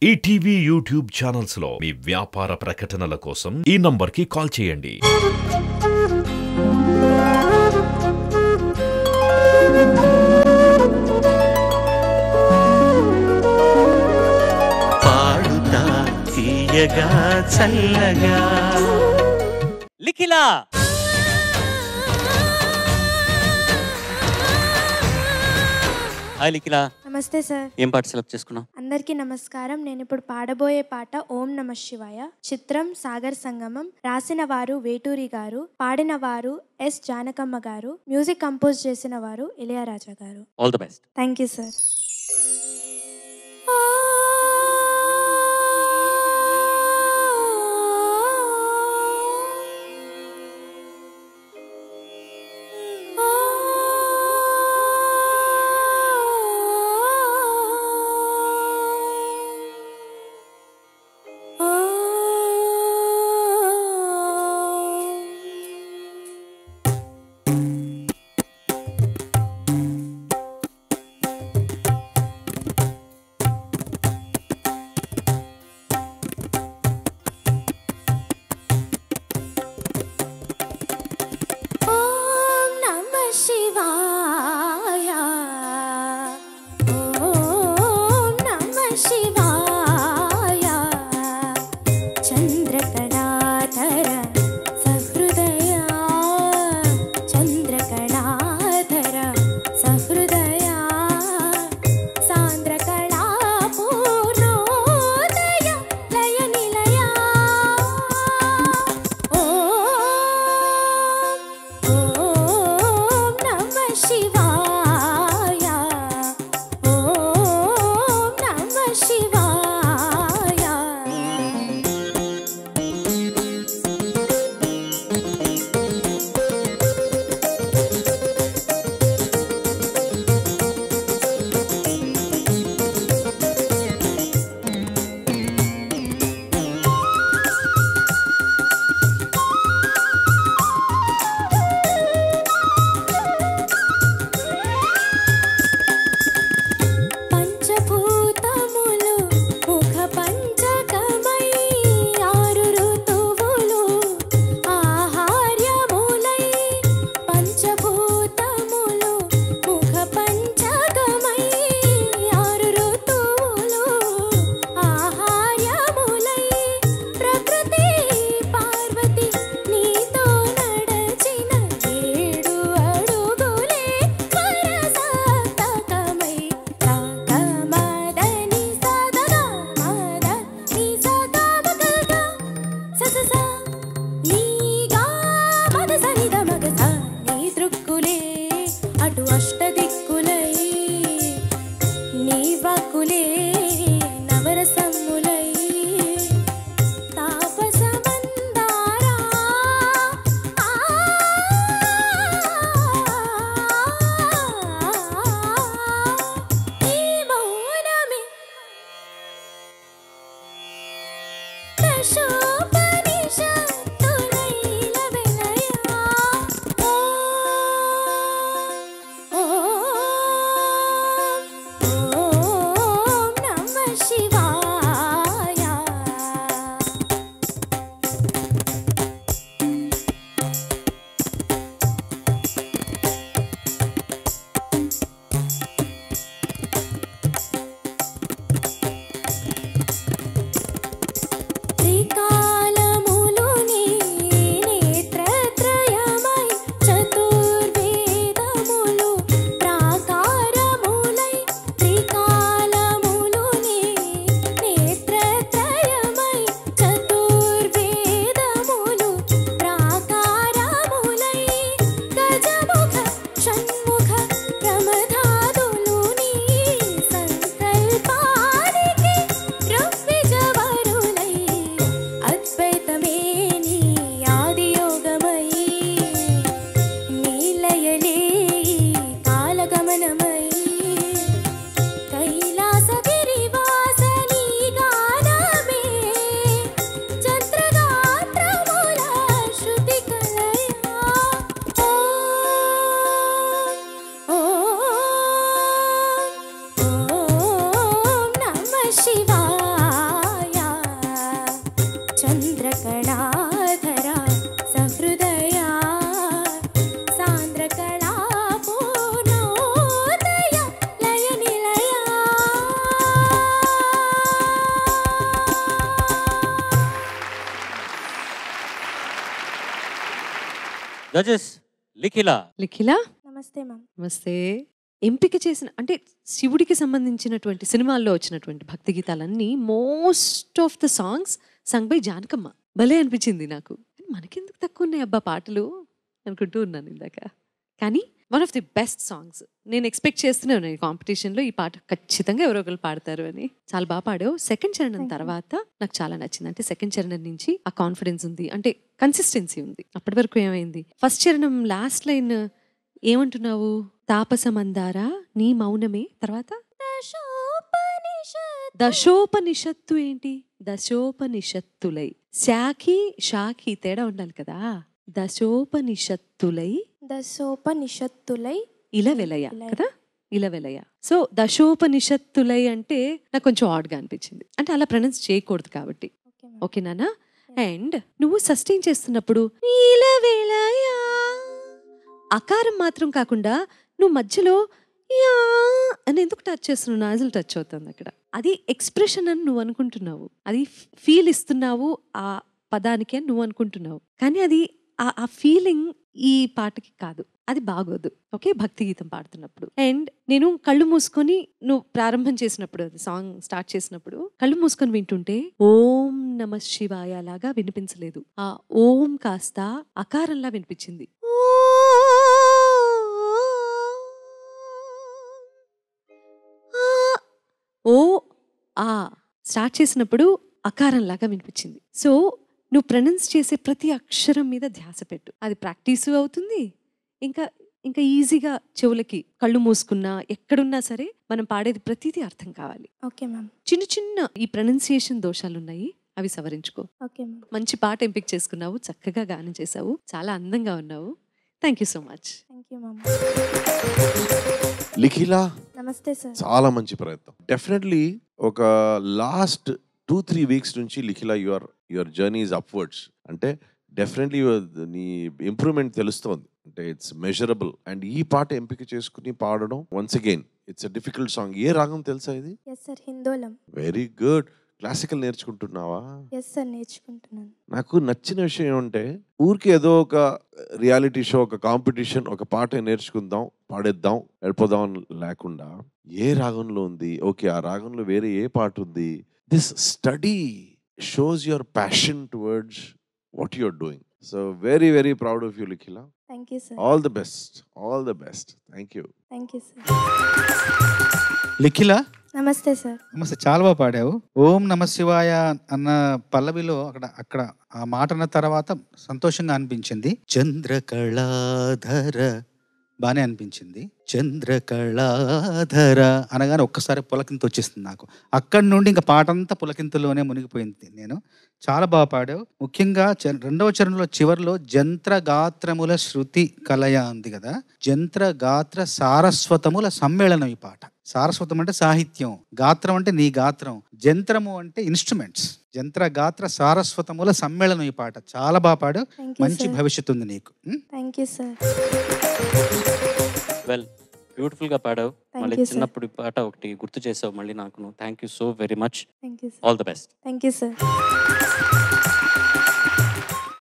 ETV YouTube channels లో మీ వ్యాపార ప్రకటనల కోసం ఈ నంబర్కి కాల్ చేయండి. పాడుతా తీయగా చల్లగా లిఖిలా హాయ్ లిఖిలా. నమస్తే సార్. ఏం పాట సెలెక్ట్ చేసుకున్నావు? అందరికీ నమస్కారం. నేను ఇప్పుడు పాడబోయే పాట ఓం నమ శివాయ. చిత్రం సాగర్ సంగమం. రాసిన వారు వేటూరి గారు, పాడిన వారు ఎస్ జానకమ్మ గారు, మ్యూజిక్ కంపోజ్ చేసిన వారు ఇళయరాజా గారు. All the best. Thank you sir. శ్రీకాళ జడ్జెస్ లిఖిలా. లిఖిలా నమస్తే మ్యామ్. నమస్తే. ఎంపిక చేసిన అంటే శివుడికి సంబంధించినటువంటి సినిమాల్లో వచ్చినటువంటి భక్తి గీతాలన్నీ most of the songs sung by Janakamma. భలే అనిపించింది నాకు. మనకెందుకు తక్కువ ఉన్నాయి అబ్బా పాటలు అనుకుంటూ ఉన్నాను ఇందాక. కానీ one of the best songs. నేను ఎక్స్పెక్ట్ చేస్తూనే ఉన్నాను ఈ కాంపిటీషన్లో ఈ పాట ఖచ్చితంగా ఎవరో ఒకరు పాడతారు అని. చాలా బాగా పాడావు. సెకండ్ చరణం తర్వాత నాకు చాలా నచ్చింది. అంటే సెకండ్ చరణం నుంచి ఆ కాన్ఫిడెన్స్ ఉంది, అంటే కన్సిస్టెన్సీ ఉంది. అప్పటి వరకు ఏమైంది, ఫస్ట్ చరణం లాస్ట్ లైన్ ఏమంటున్నావు, తాపసమందారా నీ మౌనమే, తర్వాత దశోపనిషత్తు ఏంటి, దశోపనిషత్తులై, శాఖి షాఖి తేడా ఉండాలి కదా. దశోపనిషత్తులై ఇలవెలయ కదా, ఇలవెలయ. సో దశోపనిషత్తులై అంటే నాకు కొంచెం ఆడ్గా అనిపించింది. అంటే అలా ప్రొనౌన్స్ చేయకూడదు కాబట్టి. ఓకేనా? అండ్ నువ్వు సస్టైన్ చేస్తున్నప్పుడు ఇలవెలయ అకారం మాత్రం కాకుండా నువ్వు మధ్యలో యా అని ఎందుకు టచ్ చేస్తున్నావు, నాజల్ టచ్ అవుతుంది అక్కడ. అది ఎక్స్ప్రెషన్ అని నువ్వు అనుకుంటున్నావు, అది ఫీల్ ఇస్తున్నావు ఆ పదానికి అని నువ్వు అనుకుంటున్నావు. కానీ అది ఆ ఫీలింగ్ ఈ పాటకి కాదు, అది బాగోదు. ఓకే, భక్తి గీతం పాడుతున్నప్పుడు. అండ్ నేను కళ్ళు మూసుకొని నువ్వు ప్రారంభం చేసినప్పుడు, అది సాంగ్ స్టార్ట్ చేసినప్పుడు కళ్ళు మూసుకొని వింటుంటే ఓం నమ శివాయ లాగా వినిపించలేదు. ఆ ఓం కాస్త అకారంలా వినిపించింది. ఓ ఆ స్టార్ట్ చేసినప్పుడు అకారంలాగా వినిపించింది. సో నువ్వు ప్రొనౌన్స్ చేసే ప్రతి అక్షరం మీద ధ్యాస పెట్టు. అది ప్రాక్టీసు అవుతుంది. ఇంకా ఈజీగా చెవులకి కళ్ళు మూసుకున్నా ఎక్కడున్నా సరే మనం పాడేది ప్రతిదీ అర్థం కావాలి. Okay ma'am. చిన్న ఈ ప్రొనౌన్సియేషన్ దోషాలు ఉన్నాయి, అవి సవరించుకో. Okay ma'am. మంచి పాట ఎంపిక చేసుకున్నావు, చక్కగా గానం చేసావు, చాలా అందంగా ఉన్నావు. Thank you so much. Thank you ma'am. Likhila నమస్తే సార్. చాలా మంచి ప్రయత్నం. డెఫినెట్లీ ఒక లాస్ట్ 2-3 వీక్స్ నుంచి లిఖిలా యువర్ జర్నీ ఈజ్ అప్వర్డ్స్. అంటే డెఫినెట్లీ నీ ఇంప్రూవ్మెంట్ తెలుస్తోంది, అంటే ఇట్స్ మెజరబుల్. అండ్ ఈ పాట ఎంపిక చేసుకుని పాడడం once again it's a difficult song. ఏ రాగం తెలుసా ఇది? Yes sir, Hindolam. Very good. Classical నేర్చుకుంటున్నావా? ఎస్ సార్, నేర్చుకుంటున్నాను. నాకు నచ్చిన విషయం ఏమంటే ఊరికి ఏదో ఒక రియాలిటీ షో, ఒక కాంపిటీషన్, ఒక పాట నేర్చుకుందాం, పాడేద్దాం, వెళ్ళిపోదాం అని లేకుండా ఏ రాగంలో ఉంది, ఓకే ఆ రాగంలో వేరే ఏ పాట ఉంది, this study shows your passion towards what you're doing. So very, very proud of you, Likhila. Thank you, sir. All the best. All the best. Thank you. Thank you, sir. లిఖిలా నమస్తే sir. నమస్తే. చాలా బాగా పాడావు. ఓం నమ శివాయ అన్న పల్లవిలో అక్కడ ఆ మాట అన్న తర్వాత సంతోషంగా అనిపించింది. చంద్రకళాధర బాగానే అనిపించింది. చంద్రకళాధర అనగానే ఒక్కసారి పులకింత వచ్చేస్తుంది నాకు. అక్కడి నుండి ఇంకా పాట అంతా పులకింతలోనే మునిగిపోయింది నేను. చాలా బాగా పాడావు. ముఖ్యంగా రెండవ చరణంలో చివరిలో జంత్రగాత్రముల శృతి కలయ ఉంది కదా, జంత్రగాత్ర సారస్వతముల సమ్మేళనం ఈ పాట. సారస్వతం అంటే సాహిత్యం, గాత్రం అంటే నీ గాత్రం, జంత్రము అంటే ఇన్స్ట్రుమెంట్స్. జంత్రగాత్ర సారస్వతముల సమ్మేళనం ఈ పాట. చాలా బాగా పాడు. మంచి భవిష్యత్తు ఉంది నీకు. Thank you sir. Well, beautiful గా పాడావు. మళ్ళీ చిన్నప్పుడు పాట ఒకటి గుర్తు చేసావు మళ్ళీ నాకు. Thank you so very much. Thank you. All the best. Thank you sir.